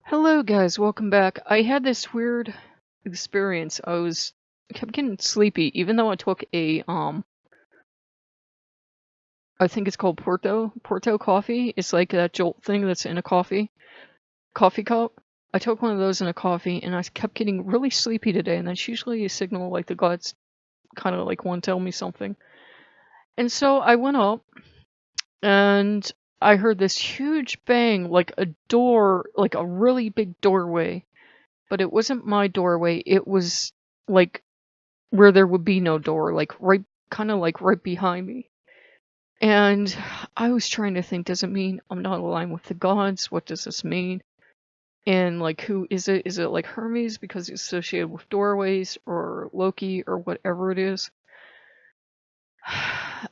Hello guys, welcome back. I had this weird experience. Kept getting sleepy even though I took a I think it's called Porto coffee. It's like that Jolt thing that's in a coffee cup. I took one of those in a coffee and I kept getting really sleepy today, and that's usually a signal like the gods kind of like want to tell me something. And so I went up and I heard this huge bang, like a door, like a really big doorway. But it wasn't my doorway. It was like where there would be no door, like kind of like right behind me. And I was trying to think, does it mean I'm not aligned with the gods? What does this mean? And like, who is it? Is it like Hermes because it's associated with doorways, or Loki, or whatever it is?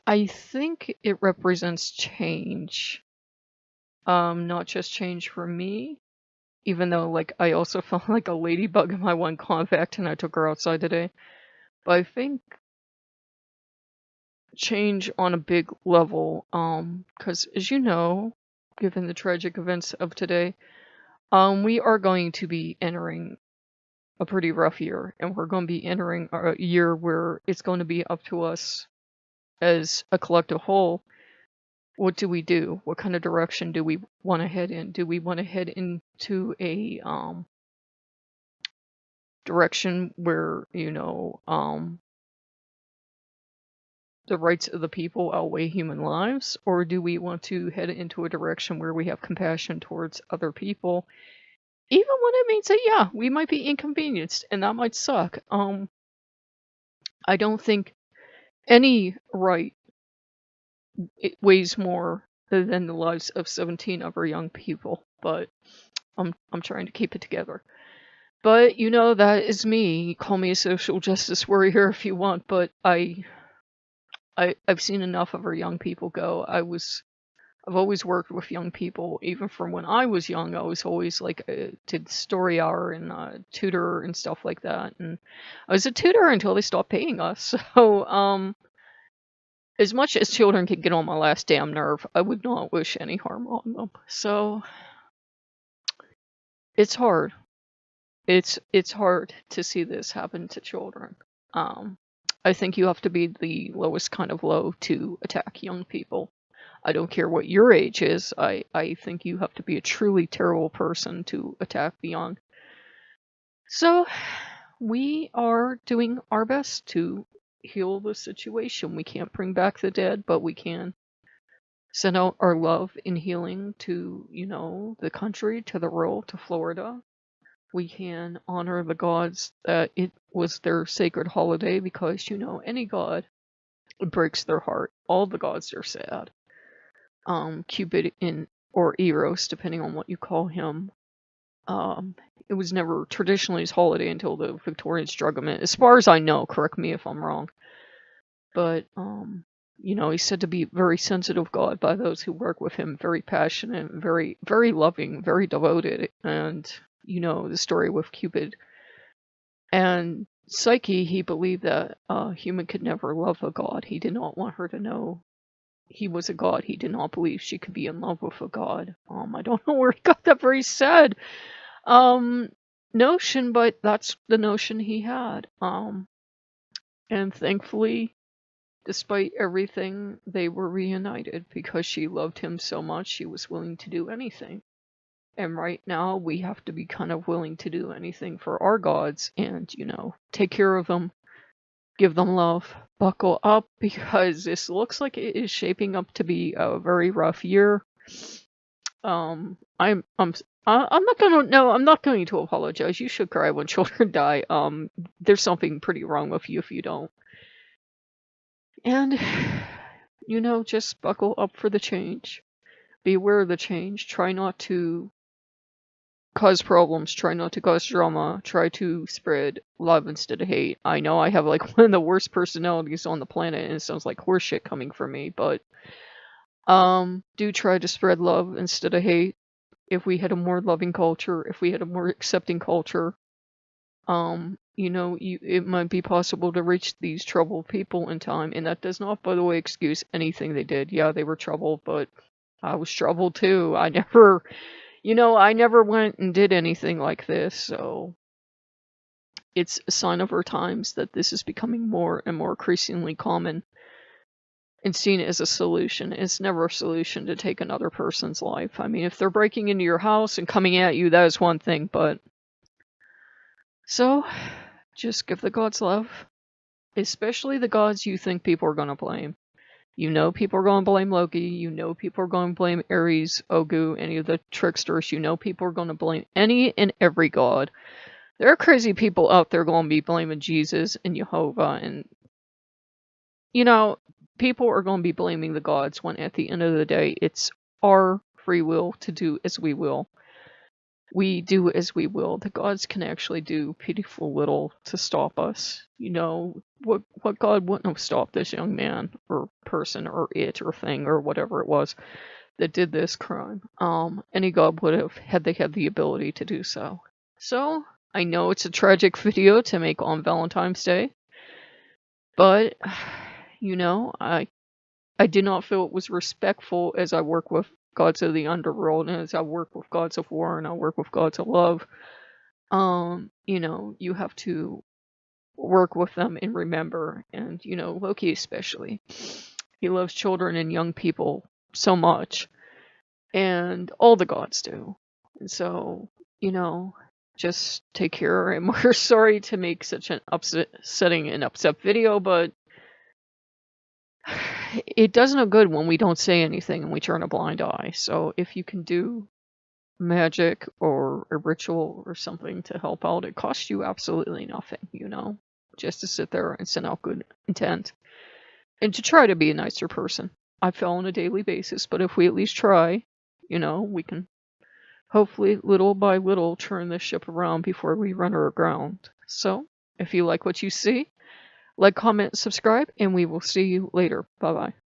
I think it represents change. Not just change for me, even though like I also felt like a ladybug in my one contact and I took her outside today. But I think change on a big level, because as you know, given the tragic events of today, we are going to be entering a pretty rough year, and we're going to be entering a year where it's going to be up to us as a collective whole. What do we do? What kind of direction do we want to head in? Do we want to head into a direction where, the rights of the people outweigh human lives? Or do we want to head into a direction where we have compassion towards other people, even when it means that, yeah, we might be inconvenienced and that might suck? I don't think any right it weighs more than the lives of 17 of our young people, but I'm trying to keep it together. But that is me. Call me a social justice warrior if you want, but I've seen enough of our young people go. I've always worked with young people, even from when I was young. I was always like did story hour and tutor and stuff like that. And I was a tutor until they stopped paying us. So as much as children can get on my last damn nerve, I would not wish any harm on them. So it's hard. It's hard to see this happen to children. I think you have to be the lowest kind of low to attack young people. I don't care what your age is. I think you have to be a truly terrible person to attack the young. So we are doing our best to heal the situation. We can't bring back the dead, but we can send out our love and healing to, the country, to the world, to Florida. We can honor the gods that it was their sacred holiday, because, any god, it breaks their heart. All the gods are sad. Cupid or Eros, depending on what you call him. It was never traditionally his holiday until the Victorians drug him in. As far as I know, correct me if I'm wrong. But, he's said to be a very sensitive god by those who work with him, very passionate, very, very loving, very devoted. And, the story with Cupid and Psyche, he believed that a human could never love a god. He did not want her to know he was a god. He did not believe she could be in love with a god. I don't know where he got that very sad notion, but that's the notion he had. And thankfully, despite everything, they were reunited because she loved him so much she was willing to do anything. And right now, we have to be kind of willing to do anything for our gods and, take care of them, give them love, buckle up, because this looks like it is shaping up to be a very rough year. I'm not going to apologize. You should cry when children die. There's something pretty wrong with you if you don't. And, just buckle up for the change. Be aware of the change. Try not to cause problems. Try not to cause drama. Try to spread love instead of hate. I know I have like one of the worst personalities on the planet, and it sounds like horseshit coming from me, but do try to spread love instead of hate. If we had a more loving culture, if we had a more accepting culture, it might be possible to reach these troubled people in time. And that does not, by the way, excuse anything they did. Yeah, they were troubled, but I was troubled too. I never, You know, I never went and did anything like this, so it's a sign of our times that this is becoming more and more increasingly common and seen as a solution. It's never a solution to take another person's life. I mean, if they're breaking into your house and coming at you, that is one thing, but so just give the gods love, especially the gods you think people are going to blame. You know people are going to blame Loki. You know people are going to blame Ares, Ogu, any of the tricksters. You know people are going to blame any and every god. There are crazy people out there going to be blaming Jesus and Jehovah, and you know, people are going to be blaming the gods when at the end of the day, it's our free will to do as we will. We do as we will. The gods can actually do pitiful little to stop us. You know, what god wouldn't have stopped this young man or person or it or thing or whatever it was that did this crime? Any god would have, had they had the ability to do so. So, I know it's a tragic video to make on Valentine's Day, but, you know, I did not feel it was respectful as I work with gods of the underworld and as I work with gods of war and I work with gods of love. You know, you have to work with them and remember, and you know, Loki especially. He loves children and young people so much, and all the gods do. And so, you know, just take care. And we're sorry to make such an upsetting and upset video, but it does no good when we don't say anything and we turn a blind eye. So if you can do magic or a ritual or something to help out, it costs you absolutely nothing, you know, just to sit there and send out good intent and to try to be a nicer person. I fail on a daily basis, but if we at least try, you know, we can hopefully little by little turn this ship around before we run her aground. So if you like what you see, like, comment, subscribe, and we will see you later. Bye bye.